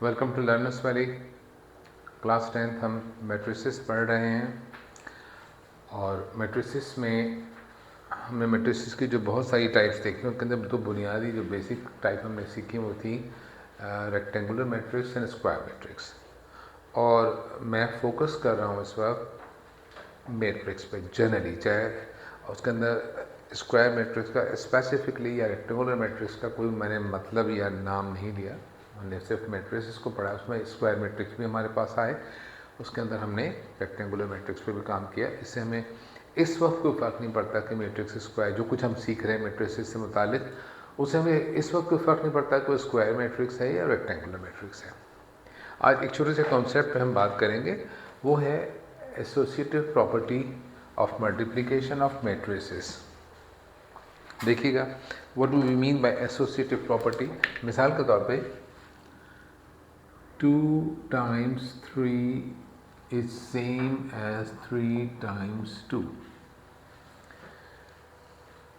Welcome to learners valley. Class 10th हम matrices पढ़ रहे हैं और मैट्रिसेस में हमने मैट्रिसेस की जो बहुत सारी टाइप्स देखी उनके अंदर दो बुनियादी जो बेसिक टाइप हमने सीखी वो थी rectangular matrix and square matrix. और मैं फोकस कर रहा हूँ इस वक्त मैट्रिक्स पे जनरली, चाहे उसके अंदर स्क्वायर मैट्रिक्स का स्पेसिफिकली या रेक्टेंगुलर मैट्रिक्स का कोई मैंने मतलब या नाम नहीं लिया। हमने सिर्फ मैट्रिक्स को पढ़ा, उसमें स्क्वायर मैट्रिक्स भी हमारे पास आए, उसके अंदर हमने रेक्टेंगुलर मैट्रिक्स पे भी काम किया। इससे हमें इस वक्त कोई फ़र्क नहीं पड़ता कि मैट्रिक्स स्क्वायर जो कुछ हम सीख रहे हैं मैट्रिक्स से मुतालिक, उससे हमें इस वक्त कोई फ़र्क नहीं पड़ता कि वो स्क्वायर मैट्रिक्स है या रेक्टेंगुलर मैट्रिक्स है। आज एक छोटे से कॉन्सेप्ट पे हम बात करेंगे, वो है associative property of multiplication of matrices. देखिएगा, what do we mean by associative property. मिसाल के तौर पे 2 times 3 is same as 3 times 2।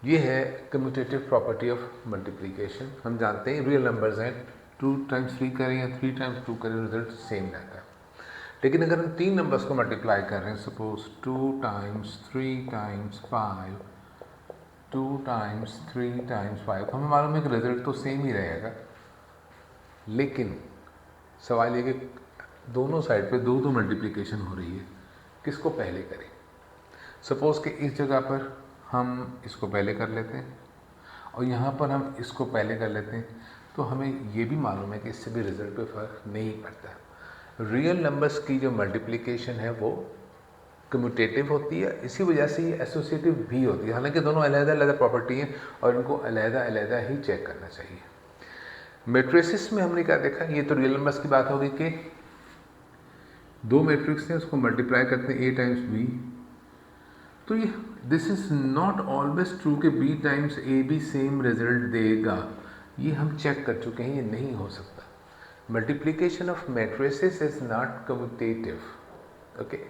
ये है कम्यूटेटिव प्रॉपर्टी ऑफ मल्टीप्लिकेशन। हम जानते हैं रियल नंबर्स हैं, 2 times 3 करें या 3 times 2 करें, रिजल्ट सेम रहता है। लेकिन अगर हम तीन नंबर्स को मल्टीप्लाई कर रहे हैं, suppose 2 times 3 times 5, 2 times 3 times 5, हमें मालूम है कि रिजल्ट तो सेम ही रहेगा। लेकिन सवाल ये कि दोनों साइड पे दो मल्टीप्लिकेशन हो रही है, किसको पहले करें। सपोज़ कि इस जगह पर हम इसको पहले कर लेते हैं और यहाँ पर हम इसको पहले कर लेते हैं, तो हमें ये भी मालूम है कि इससे भी रिजल्ट पे फ़र्क नहीं पड़ता। रियल नंबर्स की जो मल्टीप्लिकेशन है वो कम्यूटेटिव होती है, इसी वजह से ये एसोसिएटिव भी होती है। हालांकि दोनों अलग-अलग प्रॉपर्टी हैं और इनको अलग-अलग ही चेक करना चाहिए। मैट्रिसेस में हमने क्या देखा, ये तो रियल नंबर्स की बात होगी कि दो मैट्रिक्स हैं, उसको मल्टीप्लाई करते हैं a टाइम्स b, तो ये this is not always true कि b टाइम्स a भी सेम रिजल्ट देगा। ये हम चेक कर चुके हैं, ये नहीं हो सकता। Multiplication of matrices is not commutative. Okay,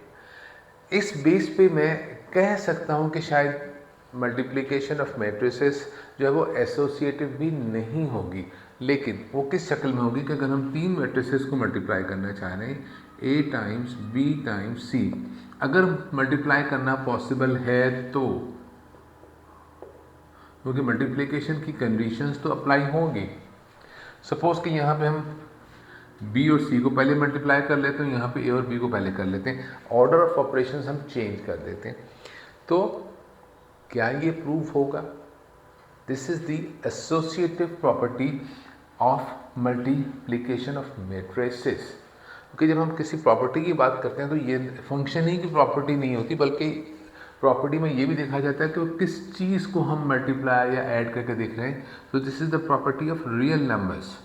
इस बेस पे मैं कह सकता हूँ कि शायद मल्टीप्लिकेशन ऑफ मैट्रिसेस जो है वो एसोसिएटिव भी नहीं होगी, लेकिन वो किस शक्ल में होगी कि अगर हम तीन मैट्रिसेस को मल्टीप्लाई करना चाह रहे हैं, a times b times c, अगर मल्टीप्लाई करना पॉसिबल है तो, क्योंकि मल्टीप्लिकेशन की कंडीशंस तो अप्लाई होंगी। सपोज कि यहाँ पे हम b और c को पहले मल्टीप्लाई कर लेते हैं, यहाँ पे a और b को पहले कर लेते हैं, ऑर्डर ऑफ ऑपरेशंस हम चेंज कर देते हैं, तो क्या ये प्रूव होगा? This is the associative property of multiplication of matrices. क्योंकि जब हम किसी प्रॉपर्टी की बात करते हैं तो ये फंक्शन ही की प्रॉपर्टी नहीं होती, बल्कि प्रॉपर्टी में ये भी देखा जाता है कि वो किस चीज़ को हम मल्टीप्लाई या ऐड करके देख रहे हैं। तो this is the property of real numbers.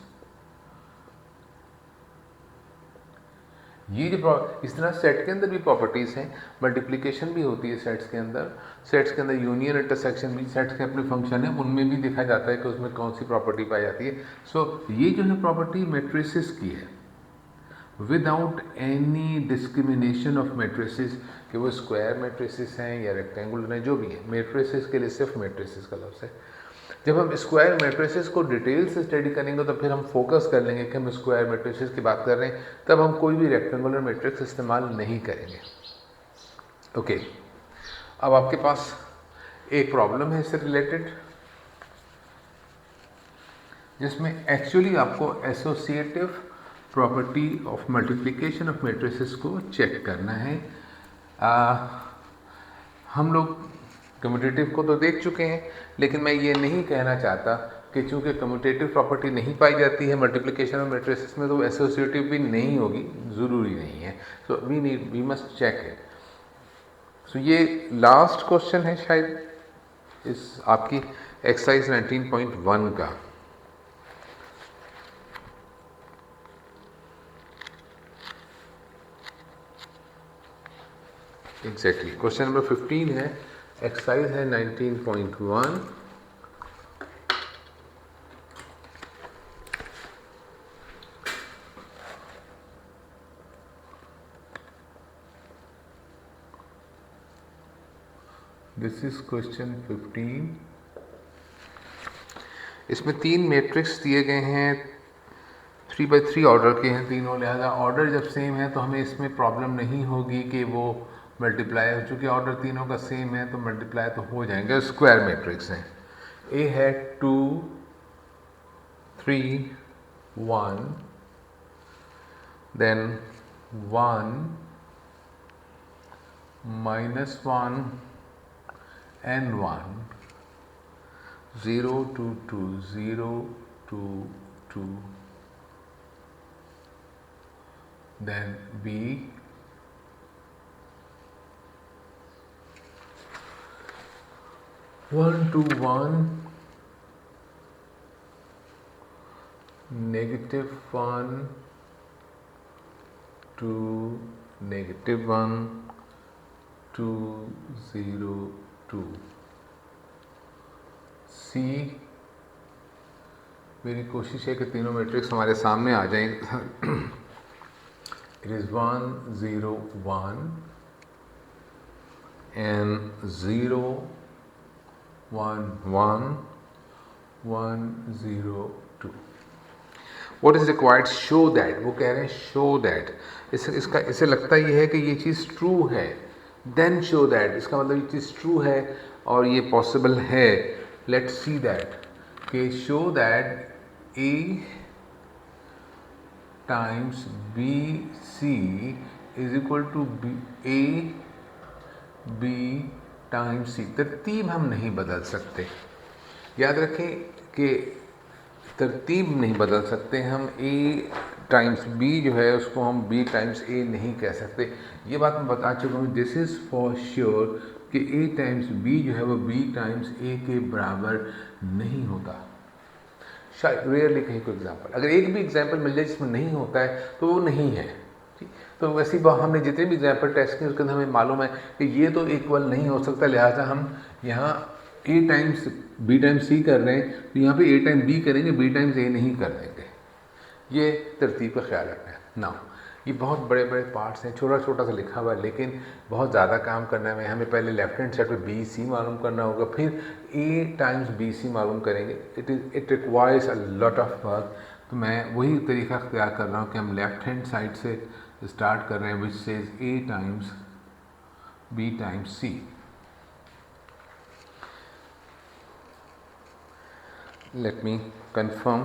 ये जो इस तरह सेट के अंदर भी प्रॉपर्टीज़ हैं, मल्टीप्लिकेशन भी होती है सेट्स के अंदर, सेट्स के अंदर यूनियन इंटरसेक्शन भी सेट्स के अपने फंक्शन है, उनमें भी देखा जाता है कि उसमें कौन सी प्रॉपर्टी पाई जाती है। सो ये जो है प्रॉपर्टी मैट्रिसेस की है, without any discrimination of matrices कि वो स्क्वायर मैट्रिसेस हैं या रेक्टेंगुलर हैं, जो भी है मैट्रिसेस के लिए सिर्फ मैट्रिसेस का लफ्ज़ है। जब हम स्क्वायर मैट्रिसेस को डिटेल से स्टडी करेंगे तो फिर हम फोकस कर लेंगे कि हम स्क्वायर मैट्रिसेस की बात कर रहे हैं, तब हम कोई भी रेक्टेंगुलर मैट्रिक्स इस्तेमाल नहीं करेंगे। ओके, अब आपके पास एक प्रॉब्लम है इससे रिलेटेड, जिसमें एक्चुअली आपको associative property of multiplication of matrices को चेक करना है। हम लोग कम्यूटेटिव को तो देख चुके हैं, लेकिन मैं ये नहीं कहना चाहता कि चूँकि कम्यूटेटिव प्रॉपर्टी नहीं पाई जाती है मल्टीप्लिकेशन ऑफ मैट्रिसेस में तो एसोसिएटिव भी नहीं होगी, ज़रूरी नहीं है। So we must check it. So ये लास्ट क्वेश्चन है शायद इस आपकी एक्सरसाइज 19.1 का। एग्जैक्टली क्वेश्चन नंबर 15 है, एक्सरसाइज है 19.1। This is question 15। इसमें तीन मैट्रिक्स दिए गए हैं, 3/3 ऑर्डर के हैं तीनों, लिहाजा ऑर्डर जब सेम है तो हमें इसमें प्रॉब्लम नहीं होगी कि वो मल्टीप्लाई हो, चूँकि ऑर्डर तीनों का सेम है तो मल्टीप्लाई तो हो जाएंगे। स्क्वायर मैट्रिक्स है, ए है 2 3 1, then 1 -1 and 1, 0 2 2 0 2 2, then B 1 2 1, -1 2 -1 2 0 2, C। मेरी कोशिश है कि तीनों मैट्रिक्स हमारे सामने आ जाएं। It is 1 0 1 and 0 1 1 1 0 2। What is required? Show that। वो कह रहे हैं show that। इससे लगता ये है कि ये चीज़ ट्रू है, then show that। इसका मतलब ये चीज़ ट्रू है और ये पॉसिबल है। Let's see that कि show that A times BC is equal to A B times C। तरतीब हम नहीं बदल सकते, याद रखें कि तरतीब नहीं बदल सकते। हम A टाइम्स B जो है उसको हम B टाइम्स A नहीं कह सकते। ये बात मैं बता चुका हूँ। दिस इज़ फॉर श्योर कि A टाइम्स B जो है वो B टाइम्स A के बराबर नहीं होता। शायद रेयरली कहीं कोई एग्जाम्पल, अगर एक भी एग्जाम्पल मिल जाए जिसमें नहीं होता है तो वो नहीं है। ठीक, तो वैसी बात हमने जितने भी एग्जाम्पल टेस्ट किए उसके अंदर हमें मालूम है कि ये तो इक्वल नहीं हो सकता, लिहाजा हम यहाँ A times B times C कर रहे हैं तो यहाँ पे A टाइम्स B करेंगे, B टाइम्स A नहीं कर देंगे। ये तरतीब का ख्याल रखना है ना। ये बहुत बड़े बड़े पार्ट्स हैं, छोटा छोटा सा लिखा हुआ है लेकिन बहुत ज़्यादा काम करना है। हमें पहले लेफ्ट हैंड साइड पे बी सी मालूम करना होगा, फिर ए टाइम्स बी सी मालूम करेंगे। It requires a lot of work. तो मैं वही तरीका अख्तियार कर रहा हूँ कि हम लेफ्ट हैंड साइड से स्टार्ट कर रहे हैं, which says A times B times C. Let me confirm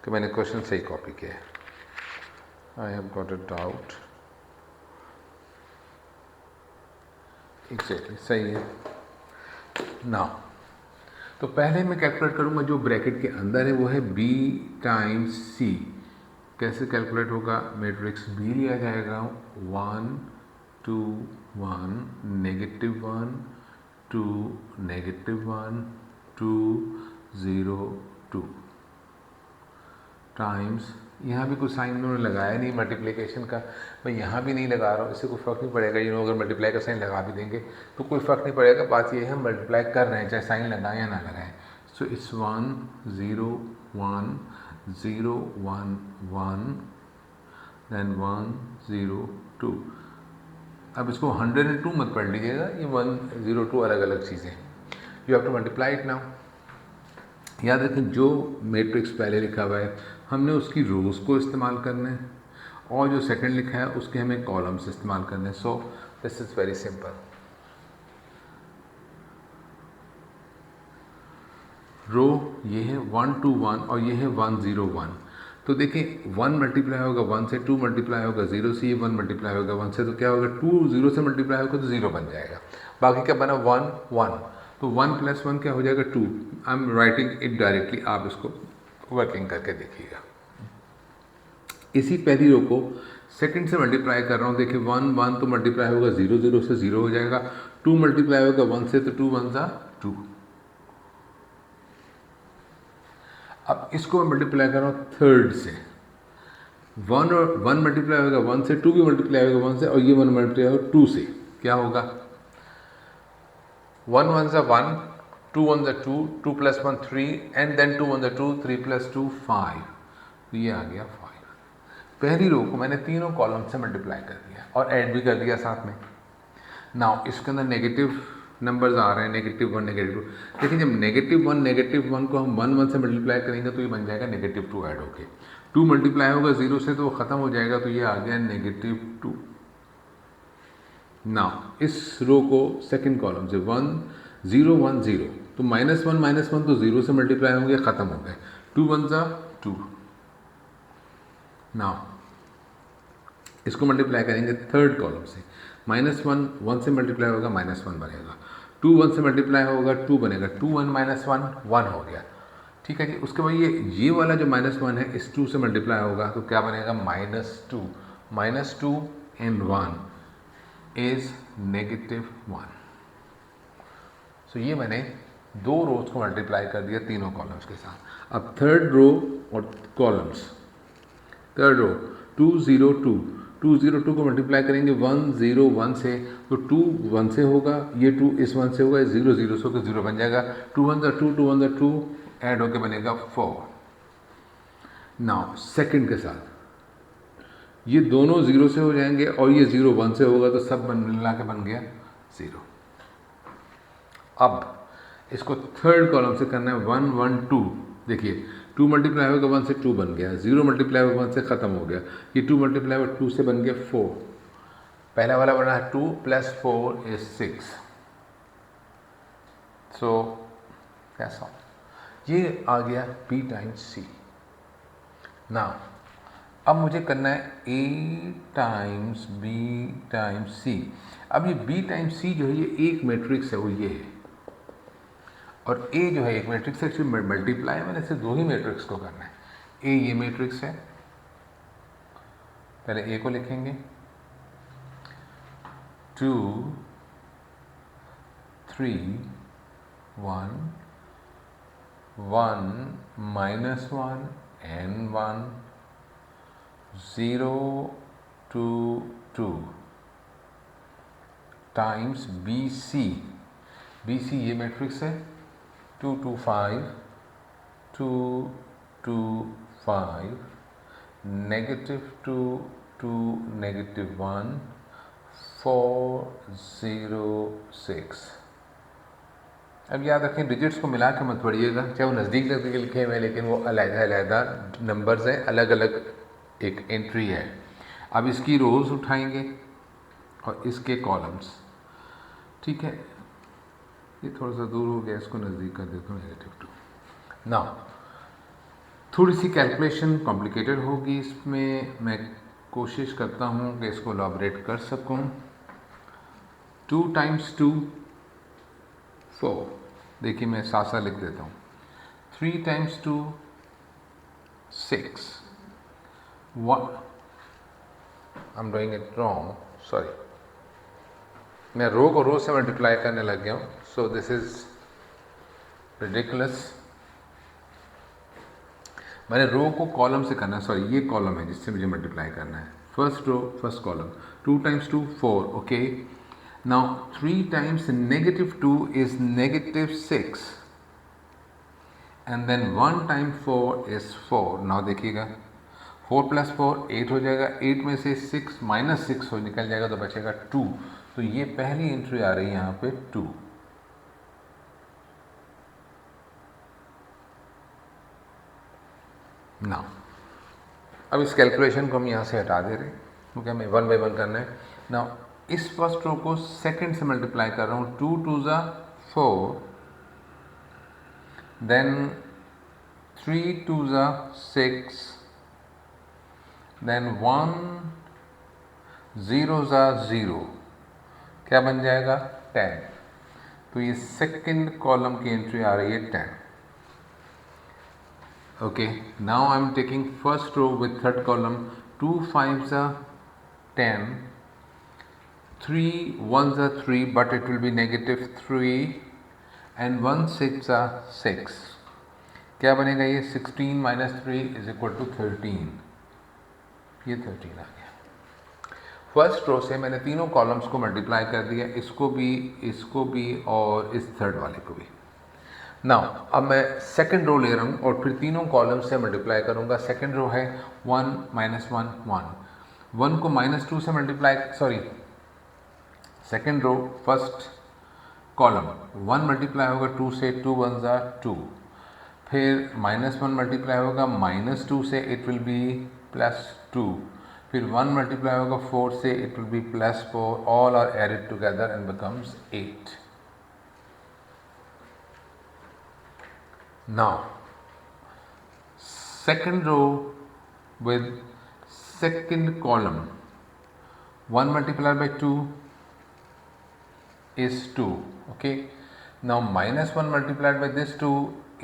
कि मैंने क्वेश्चन सही कॉपी किया है। I have got a doubt। Exactly सही है ना। तो पहले मैं कैलकुलेट करूँगा जो ब्रैकेट के अंदर है वो है B टाइम्स C। कैसे कैलकुलेट होगा? मैट्रिक्स B लिया जाएगा 1 2 1 -1 2 -1 2 0 2 टाइम्स, यहाँ भी कुछ साइन उन्होंने लगाया नहीं मल्टीप्लिकेशन का, मैं यहाँ भी नहीं लगा रहा हूँ, इससे कोई फ़र्क नहीं पड़ेगा। अगर मल्टीप्लाई का साइन लगा भी देंगे तो कोई फ़र्क नहीं पड़ेगा। बात ये है हम मल्टीप्लाई कर रहे हैं चाहे साइन लगाएं या ना लगाएं। So it's 1 0 1 0 1 1 then 1 0 2। अब इसको 102 मत पढ़ लीजिएगा, ये 102 अलग अलग चीज़ें। You have to multiply it now. याद रखें जो मैट्रिक्स पहले लिखा हुआ है हमने उसकी रोज़ को इस्तेमाल करना है और जो सेकंड लिखा है उसके हमें कॉलम्स इस्तेमाल करने हैं। So this is very simple. Row ये है 1 2 1 और ये है 1 0 1। तो देखिए 1 मल्टीप्लाई होगा 1 से, 2 मल्टीप्लाई होगा 0 से, ये 1 मल्टीप्लाई होगा 1 से, तो क्या होगा 2 0 से मल्टीप्लाई होगा तो 0 बन जाएगा। बाकी क्या बना 1 1, तो 1 + 1 क्या हो जाएगा 2। I am writing it directly, आप इसको वर्किंग करके देखिएगा। इसी पहली रो को सेकंड से मल्टीप्लाई कर रहा हूँ। देखिए 1 1 तो मल्टीप्लाई होगा 0 0 से 0 हो जाएगा, 2 मल्टीप्लाई होगा 1 से तो 2 1 सा 2। अब इसको मैं मल्टीप्लाई कर रहा हूँ थर्ड से, 1 और 1 मल्टीप्लाई होगा 1 से, 2 भी मल्टीप्लाई होगा 1 से और ये 1 मल्टीप्लाई होगा 2 से। क्या होगा 1 1 सा 1, 2 1 सा 2, 2 + 1 3 एंड देन 2 1 सा 2, 3 + 2 5। तो ये आ गया 5। पहली रो को मैंने तीनों कॉलम से मल्टीप्लाई कर दिया और ऐड भी कर दिया साथ में। नाउ इसके अंदर नेगेटिव नंबर्स आ रहे हैं, -1 -2। देखिए जब -1 -1 को हम 1 1 से मल्टीप्लाई करेंगे तो ये बन जाएगा -2 ऐड होके। 2 मल्टीप्लाई होगा 0 से तो वो ख़त्म हो जाएगा, तो ये आ गया -2। नाउ इस रो को सेकंड कॉलम से 1 0 1 0, तो -1 तो 0 से मल्टीप्लाई हो गया, ख़त्म हो गए। 2 1 ज़ा 2। नाउ इसको मल्टीप्लाई करेंगे थर्ड कॉलम से, -1 1 से मल्टीप्लाई होगा -1 बनेगा, 2 1 से मल्टीप्लाई होगा 2 बनेगा, 2 1 -1 1 हो गया। ठीक है जी। उसके बाद ये वाला जो -1 है इस 2 से मल्टीप्लाई होगा तो क्या बनेगा -2 एंड 1 इज -1। सो ये मैंने दो रोज को मल्टीप्लाई कर दिया तीनों कॉलम्स के साथ। अब थर्ड रो और कॉलम्स, थर्ड रो 2 0 2, 2 0 2 को मल्टीप्लाई करेंगे 1 0 1 से, तो 2 1 से होगा, ये 2 इस 1 से होगा, 0 0 से होकर 0 बन जाएगा, 2 1 2 2 1 2 ऐड होके बनेगा 4। नाउ सेकंड के साथ ये दोनों 0 से हो जाएंगे और ये 0 1 से होगा, तो सब मिला के बन गया 0। अब इसको थर्ड कॉलम से करना है 1 1 2। देखिए 2 मल्टीप्लाई होगा 1 से 2 बन गया, 0 मल्टीप्लाई होगा 1 से ख़त्म हो गया, ये 2 मल्टीप्लाई होगा 2 से बन गया 4। पहला वाला बना है 2 + 4 इज 6। सो कैसा ये आ गया B टाइम्स C। ना अब मुझे करना है A times B times C। अब ये B टाइम्स C जो है ये एक मैट्रिक्स है, वो ये है, और A जो है एक मैट्रिक्स है, एक्चुअली मल्टीप्लाई मैंने सिर्फ दो ही मैट्रिक्स को करना है। A ये मैट्रिक्स है, पहले A को लिखेंगे 2 3 1 1 -1 and 1 0 2 2 टाइम्स BC। BC ये मैट्रिक्स है 2 2 5 2 2 5 -2 2 -1 4 0 6। अब याद रखें डिजिट्स को मिला के मत पढ़िएगा, चाहे वो नज़दीक नज़दीक लिखे हुए हैं लेकिन वो अलग-अलग नंबर्स हैं, अलग अलग एक एंट्री है। अब इसकी रोज़ उठाएंगे और इसके कॉलम्स। ठीक है, ये थोड़ा सा दूर हो गया, इसको नज़दीक कर देता हूँ -2। नाउ थोड़ी सी कैलकुलेशन कॉम्प्लिकेटेड होगी, इसमें मैं कोशिश करता हूँ कि इसको एलॉबरेट कर सकूँ। 2 × 2 4, देखिए मैं साथ साथ लिख देता हूँ। 3 × 2 6 1 I'm doing it wrong, sorry, मैं रो को रो से मल्टीप्लाई करने लग गया हूँ, सो दिस इज रिडिकुलस। मैंने रो को कॉलम से करना है, सॉरी ये कॉलम है जिससे मुझे मल्टीप्लाई करना है। First row first column 2 × 2 4, okay. Now 3 × -2 is -6 and then 1 × 4 is 4। Now देखिएगा 4 + 4 8 हो जाएगा, 8 में से 6 -6 हो निकल जाएगा तो बचेगा 2। तो ये पहली एंट्री आ रही है यहाँ पे 2। नाउ अब इस कैलकुलेशन को हम यहाँ से हटा दे रहे हैं क्योंकि हमें 1 बाय 1 करना है। नाउ इस फर्स्ट रो को सेकंड से मल्टीप्लाई कर रहा हूँ, 2 2 ज़ा 4, देन 3 2 ज़ा 6, देन 1 0 ज़ा 0, क्या बन जाएगा 10। तो ये सेकंड कॉलम की एंट्री आ रही है 10। Okay, now I am taking first row with third column, 2 5s are 10, 3 1s are 3 but it will be -3 and 1 6 are 6, क्या बनेगा ये 16 - 3 is equal to 13, ये 13 आ गया। फर्स्ट रो से मैंने तीनों कॉलम्स को मल्टीप्लाई कर दिया, इसको भी और इस थर्ड वाले को भी। नाउ अब मैं सेकंड रो ले रहा हूँ और फिर तीनों कॉलम से मल्टीप्लाई करूँगा। सेकंड रो है 1 -1 1, 1 को -2 से multiply, sorry second row first column 1 multiply होगा 2 से, 2 1s are 2, फिर -1 मल्टीप्लाई होगा -2 से, इट विल बी +2, फिर 1 मल्टीप्लाई होगा 4 से, it will be +4, all are added together and becomes 8. Now second row with second column, 1 multiplied by 2 is 2. Okay, now -1 multiplied by this 2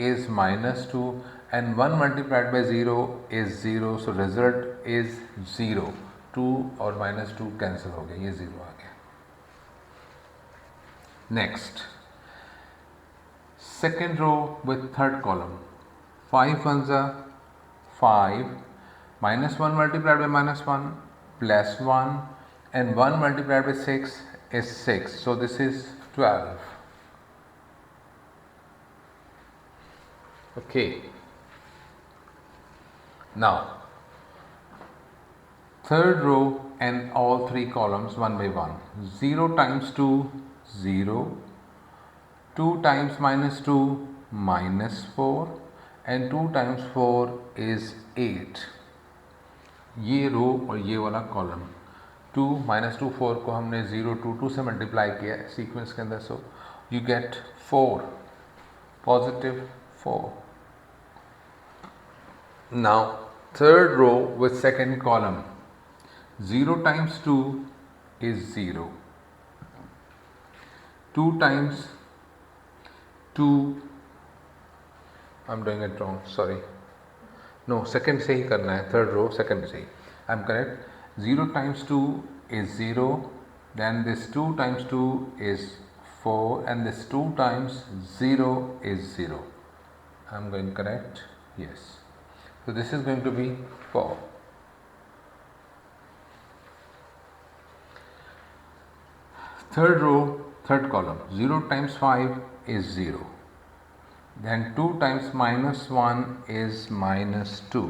is -2 and 1 multiplied by 0 is 0, so result is 0. 2 और -2 cancel हो गया, ये 0 आ गया. Next, second row with third column, 5 ones are 5, -1 multiplied by -1 +1 and 1 multiplied by 6 is 6, so this is 12. Okay, now third row and all three columns one by one. 0 times 2 0, 2 times -2 -4 and 2 times 4 is 8. ये रो और ये वाला column, 2 -2 4 को हमने 0 2 2 से multiply किया है sequence के अंदर, so you get 4, positive 4. Now third row with second column, 0 times 2 is 0, 2 times 2, I'm doing it wrong, sorry, no, second से ही करना है, third row second से ही, I'm correct. 0 times 2 is 0, then this 2 times 2 is 4 and this 2 times 0 is 0. I'm going correct? Yes. So this is going to be 4. Third row, third column, 0 times 5 is 0. Then 2 times -1 is -2.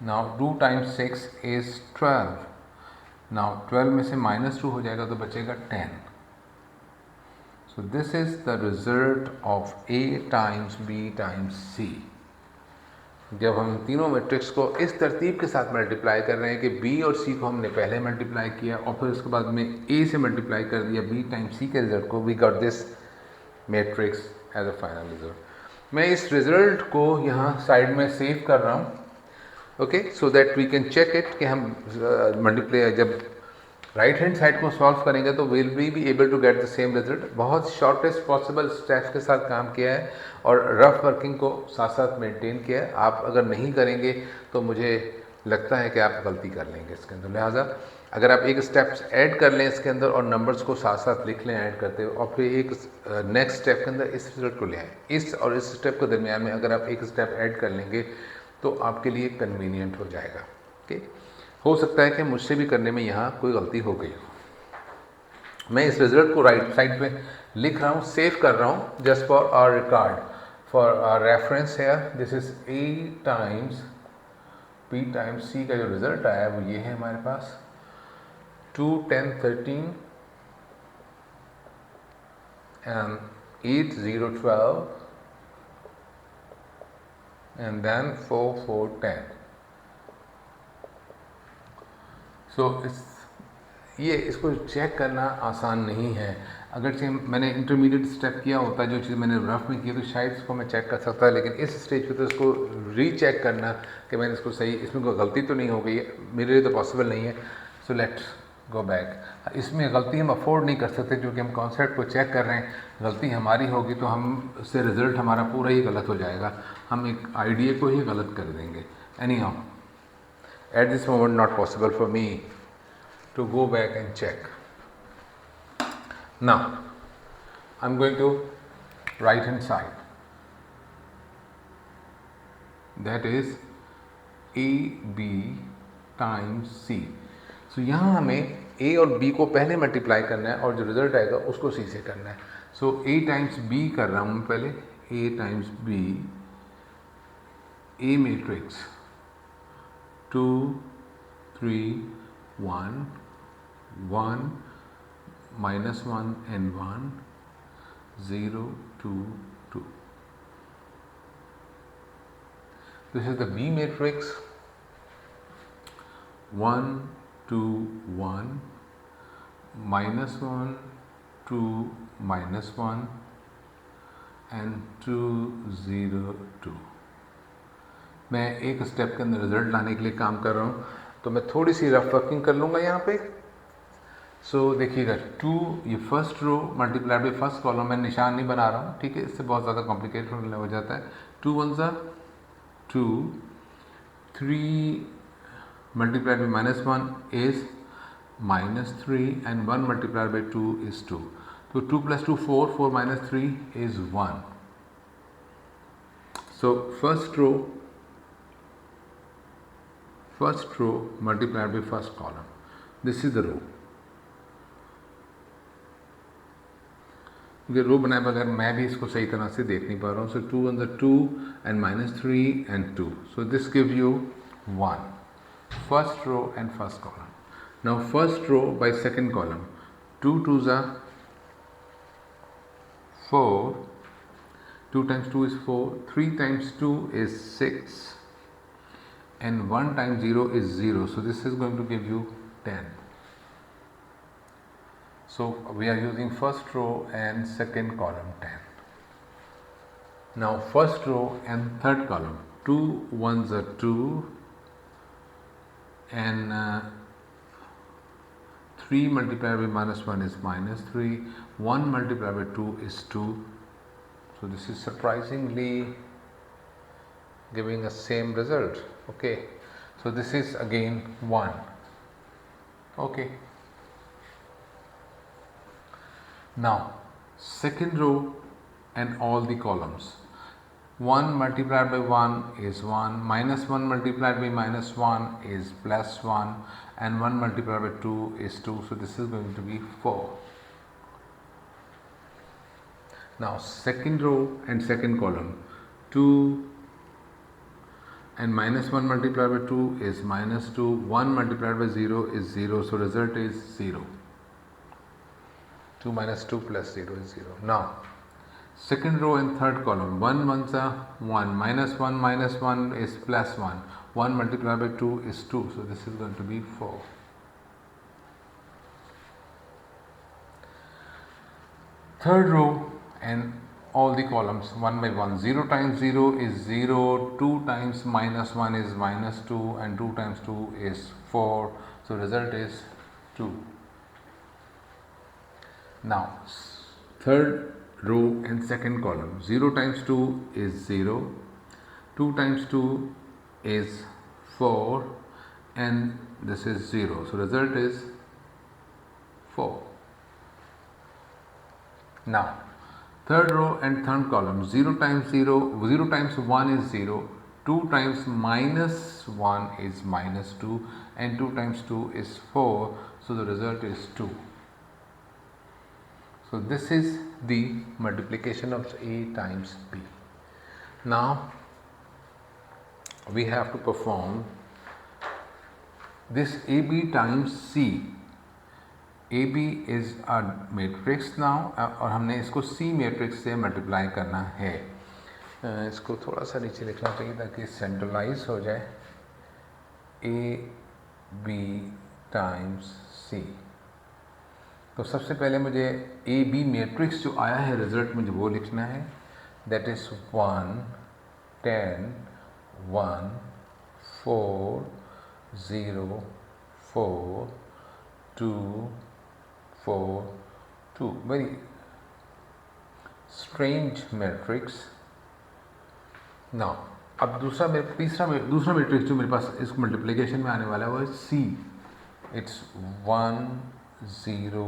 Now 2 times 6 is 12. Now 12 में से -2 हो जाएगा तो बचेगा 10. So this is the result of A times B times C. जब हम तीनों matrix को इस तरतीब के साथ मल्टीप्लाई कर रहे हैं कि B और C को हमने पहले मल्टीप्लाई किया और फिर उसके बाद में A से मल्टीप्लाई कर दिया B टाइम्स C के रिजल्ट को, we got this matrix as a final result. मैं इस रिजल्ट को यहाँ साइड में सेव कर रहा हूँ, okay, so that we can check it कि हम मल्टीप्लाई जब राइट हैंड साइड को सॉल्व करेंगे तो will be able to get the same result. बहुत शॉर्टेस्ट पॉसिबल स्टेप्स के साथ काम किया है और रफ वर्किंग को साथ साथ मेंटेन किया है. आप अगर नहीं करेंगे तो मुझे लगता है कि आप गलती कर लेंगे इसके अंदर. लिहाजा अगर आप एक स्टेप्स ऐड कर लें इसके अंदर और नंबर्स को साथ साथ लिख लें ऐड करते हुए और फिर एक नेक्स्ट स्टेप के अंदर इस रिजल्ट को ले आएँ, इस और इस स्टेप के दरमियान में अगर आप एक स्टेप ऐड कर लेंगे तो आपके लिए कन्वीनियंट हो जाएगा. ओके, हो सकता है कि मुझसे भी करने में यहाँ कोई गलती हो गई हो. मैं इस रिजल्ट को राइट साइड पे लिख रहा हूँ, सेव कर रहा हूँ just for our record, for our reference है. This is A times B times C का जो रिजल्ट आया है वो ये है हमारे पास 2 10 13 and 8 0 12 and then 4 4 10. सो इसको चेक करना आसान नहीं है. अगरचे मैंने इंटरमीडिएट स्टेप किया होता, जो चीज़ मैंने रफ में की तो शायद इसको मैं चेक कर सकता, लेकिन इस स्टेज पे तो इसको रीचेक करना कि मैंने इसको सही, इसमें कोई गलती तो नहीं हो गई है, मेरे लिए तो पॉसिबल नहीं है. So let's go back. इसमें गलती हम अफोर्ड नहीं कर सकते क्योंकि हम कॉन्सेप्ट को चेक कर रहे हैं. गलती हमारी होगी तो हम उससे रिज़ल्ट हमारा पूरा ही गलत हो जाएगा, हम एक आइडिया को ही गलत कर देंगे. Any how, at this moment not possible for me to go back and check. Now I'm going to right hand side, that is AB times C. So यहाँ हमें A और B को पहले मल्टीप्लाई करना है और जो रिजल्ट आएगा उसको C से करना है. So A टाइम्स B कर रहा हूँ मैं पहले, A times B, A matrix 2 3 1 1 -1 and 1 0 2 2. This is the B matrix. 1 2 1 -1 2 -1 and 2 0 2. मैं एक स्टेप के अंदर रिजल्ट लाने के लिए काम कर रहा हूँ, तो मैं थोड़ी सी रफ वर्किंग कर लूँगा यहाँ पे। सो देखिएगा 2 ये first row multiplied by first column, मैं निशान नहीं बना रहा हूँ, ठीक है, इससे बहुत ज़्यादा कॉम्प्लिकेटेड होने हो जाता है। 2 1 2 3 multiplied by -1 is -3 and 1 multiplied by 2 is 2. So 2 plus 2 4, 4 minus 3 is 1. So first row multiplied by first column. This is the row. ये रो बनाए बगैर मैं भी इसको सही तरह से देख नहीं पा रहा हूँ. So 2 1 2 and -3 and 2. So this gives you 1. First row and first column. Now first row by second column. 2 2s are 4. 2 times 2 is 4. 3 times 2 is 6. And 1 times 0 is 0. So this is going to give you 10. So we are using first row and second column 10. Now first row and third column. 2 1s are 2. And 3 multiplied by -1 is -3. 1 multiplied by 2 is 2. So this is surprisingly giving us same result. Okay, so this is again 1. Okay, now second row and all the columns. 1 multiplied by 1 is 1, -1 multiplied by -1 is +1, and 1 multiplied by 2 is 2, so this is going to be 4. Now second row and second column, 2 and -1 multiplied by 2 is -2, 1 multiplied by 0 is 0, so result is 0. 2 minus 2 plus 0 is 0. Now second row and third column, 1 1s are 1, -1 minus 1 is +1, 1 multiplied by 2 is 2, so this is going to be 4. Third row and all the columns 1 by 1, 0 times 0 is 0, 2 times -1 is -2, and 2 times 2 is 4, so result is 2. Now third row and second column, 0 times 2 is 0, 2 times 2 is 4, and this is 0, so result is 4. Now third row and third column, 0 times 1 is 0, 2 times -1 is -2, and 2 times 2 is 4, so the result is 2. So this is the multiplication of A times B. Now we have to perform this AB times C. AB is a matrix now, और हमने इसको C matrix से multiply करना है. इसको थोड़ा सा नीचे लिखना चाहिए ताकि सेंट्रलाइज हो जाए. AB times C. तो सबसे पहले मुझे ए बी मैट्रिक्स जो आया है रिजल्ट मुझे वो लिखना है. That is 1 10 1 4 0 4 2 4 2. Very strange matrix. Now अब दूसरा मैट्रिक्स जो मेरे पास इस मल्टीप्लिकेशन में आने वाला है वो है सी. इट्स 1 0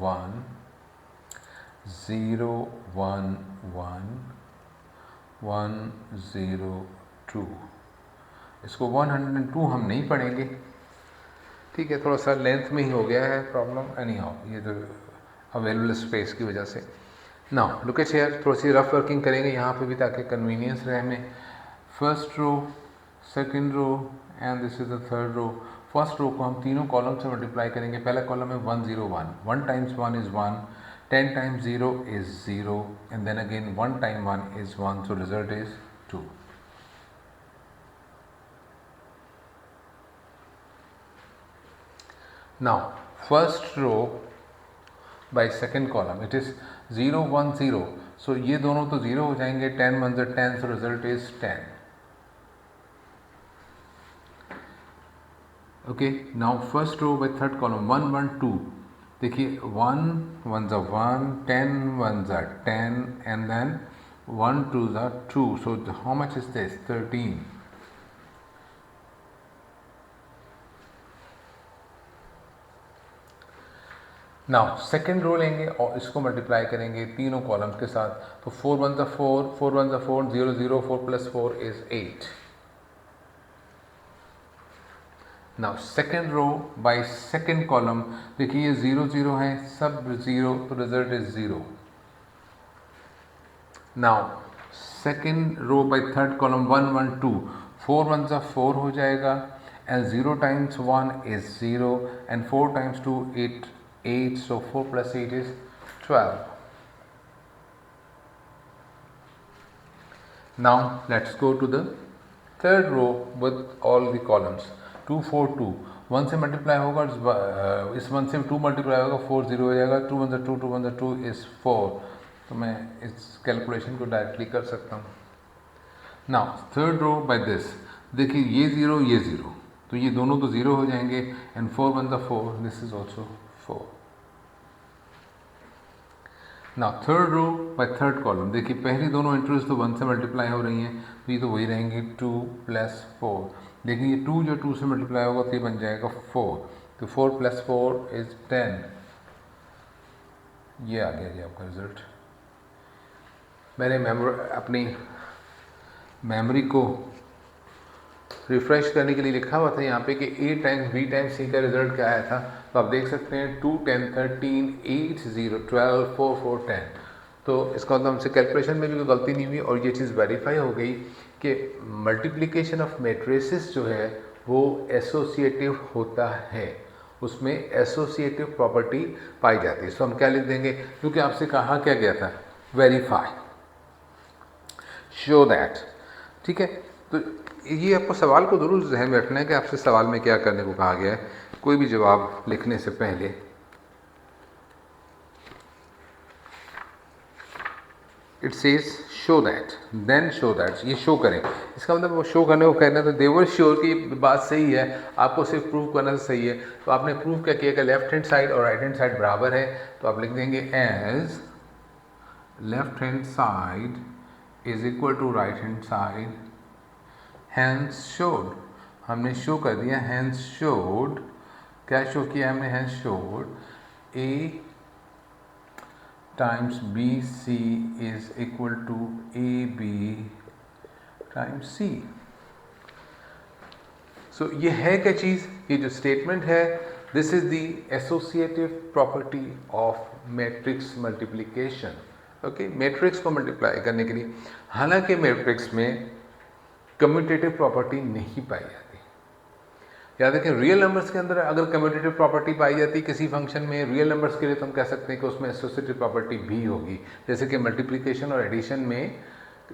1 0 1 1 1 0 2. इसको 102 हम नहीं पढ़ेंगे, ठीक है, थोड़ा सा लेंथ में ही हो गया है प्रॉब्लम. एनी हाउ ये तो अवेलेबल स्पेस की वजह से. नाउ लुक एट हियर, थोड़ी सी रफ वर्किंग करेंगे यहाँ पे भी ताकि कन्वीनियंस रहे हमें. First row, second row and this is the third row. First row को हम तीनों कॉलम से मल्टीप्लाई करेंगे. पहला कॉलम है 1 0 1, 1 times 1 is 1, 10 times 0 is 0, and then again 1 time 1 is 1, so result is 2. Now first row by second column, it is 0 1 0, so ये दोनों तो 0 हो जाएंगे, 10 1 10, so result is 10. Okay, now first row by third column 1 1 2, देखिए 1 1 1, 10 1 10, and then 1 2 2, so how much is this? 13. Now second row लेंगे और इसको multiply करेंगे तीनों कॉलम्स के साथ, तो 4 1 4, 4 1 4, 0 0, 4 + 4 is 8. Now second row by second column, देखिए ये 0 0 है, सब 0, तो result is 0. Now second row by third column 1 1 2, 4 1 4 हो जाएगा, and 0 × 1 is 0, and 4 × 2 8, so 4 + 8 is 12. Now let's go to the third row with all the columns. 2 4 2, 1 से multiply होगा, इस 1 से 2 मल्टीप्लाई होगा, 4 0 हो जाएगा, 2 1 2, 2 1 2 is 4, तो मैं इस कैलकुलेशन को डायरेक्टली कर सकता हूँ. Now third row by this, देखिए ये 0 ये 0, तो ये दोनों तो 0 हो जाएंगे, and 4 1 4, this is also 4. Now third row by third column, देखिए पहली दोनों एंट्रीज तो 1 से मल्टीप्लाई हो रही हैं, तो ये तो वही रहेंगी 2 + 4. देखिए ये 2 जो 2 से मल्टीप्लाई होगा तो ये बन जाएगा 4, तो 4 + 4 is 10. ये आ गया जी आपका रिजल्ट. मैंने अपनी मेमोरी को रिफ्रेश करने के लिए लिखा हुआ था यहाँ पे कि A × B × C का रिजल्ट क्या आया था, तो आप देख सकते हैं 2 10 13 8 0 12 4 4 10. तो इसका मतलब हमसे कैलकुलेशन में भी कोई गलती नहीं हुई, और ये चीज़ वेरीफाई हो गई कि मल्टीप्लिकेशन ऑफ मैट्रिसेस जो है वो एसोसिएटिव होता है, उसमें एसोसिएटिव प्रॉपर्टी पाई जाती है. सो हम क्या लिख देंगे, क्योंकि आपसे कहा क्या गया था, वेरीफाई, शो दैट. ठीक है, तो ये आपको सवाल को जरूर ध्यान में रखना है कि आपसे सवाल में क्या करने को कहा गया है कोई भी जवाब लिखने से पहले. It says show that, then show that, ये शो करें, इसका मतलब वो शो करने को कहना है, तो देवर श्योर की बात सही है, आपको सिर्फ प्रूव करना से सही है. तो आपने प्रूव क्या किया कि लेफ्ट हैंड साइड और राइट हैंड साइड बराबर है, तो आप लिख देंगे as left hand side is equal to right hand side, hence showed, हमने शो कर दिया, हैंस शोड, क्या शो किया हमने, hence showed A × BC is equal to AB × C. So ये है क्या चीज़, ये जो स्टेटमेंट है, this is the associative property of matrix multiplication. Okay, matrix को मल्टीप्लाई करने के लिए, हालांकि मैट्रिक्स में कम्यूटेटिव प्रॉपर्टी नहीं पाई जाती. याद रखें, रियल नंबर्स के अंदर अगर कम्यूटेटिव प्रॉपर्टी पाई जाती किसी फंक्शन में, रियल नंबर्स के लिए, तो हम कह सकते हैं कि उसमें एसोसिएटिव प्रॉपर्टी भी होगी. जैसे कि मल्टीप्लिकेशन और एडिशन में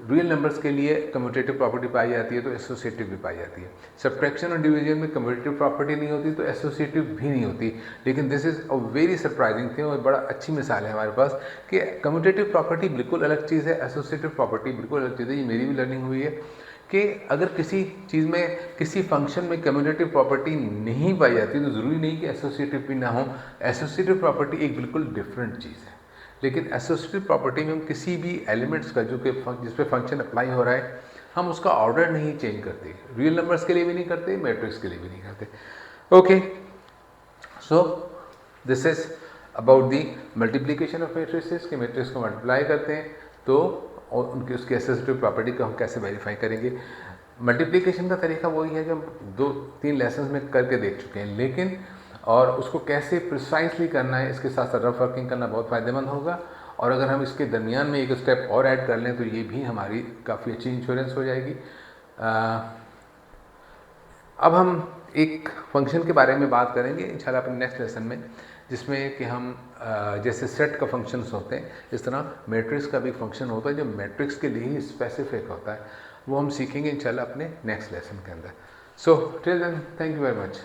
रियल नंबर्स के लिए कम्यूटेटिव प्रॉपर्टी पाई जाती है, तो एसोसिएटिव भी पाई जाती है. सब्ट्रैक्शन और डिवीजन में कम्यूटेटिव प्रॉपर्टी नहीं होती, तो एसोसिएटिव भी नहीं होती. लेकिन this is a very surprising thing, और बड़ा अच्छी मिसाल है हमारे पास कि कम्यूटेटिव प्रॉपर्टी बिल्कुल अलग चीज़ है, एसोसिएटिव प्रॉपर्टी बिल्कुल अलग चीज़ है. ये मेरी भी लर्निंग हुई है कि अगर किसी चीज़ में, किसी फंक्शन में कम्यूटेटिव प्रॉपर्टी नहीं पाई जाती, तो ज़रूरी नहीं कि एसोसिएटिव भी ना हो. एसोसिएटिव प्रॉपर्टी एक बिल्कुल डिफरेंट चीज़ है. लेकिन एसोसिएटिव प्रॉपर्टी में हम किसी भी एलिमेंट्स का जो कि जिस पे फंक्शन अप्लाई हो रहा है, हम उसका ऑर्डर नहीं चेंज करते. रियल नंबर्स के लिए भी नहीं करते, मैट्रिक्स के लिए भी नहीं करते. Okay, so this is about the multiplication of matrices, कि मैट्रिक्स को मल्टीप्लाई करते हैं तो और उनकी उसकी एसोसिएटिव प्रॉपर्टी को हम कैसे वेरीफाई करेंगे. मल्टीप्लिकेशन का तरीका वही है जो हम 2-3 लेसन में करके देख चुके हैं, लेकिन और उसको कैसे प्रिसाइसली करना है, इसके साथ साथ रफ वर्किंग करना बहुत फ़ायदेमंद होगा. और अगर हम इसके दरमियान में एक स्टेप और ऐड कर लें तो ये भी हमारी काफ़ी अच्छी इंश्योरेंस हो जाएगी. अब हम एक फंक्शन के बारे में बात करेंगे इंशाल्लाह अपने नेक्स्ट लेसन में, जिसमें कि हम जैसे सेट का फंक्शंस होते हैं, इस तरह मैट्रिक्स का भी फंक्शन होता है जो मैट्रिक्स के लिए ही स्पेसिफिक होता है. वो हम सीखेंगे इंशाल्लाह अपने नेक्स्ट लेसन के अंदर. So till then, thank you very much.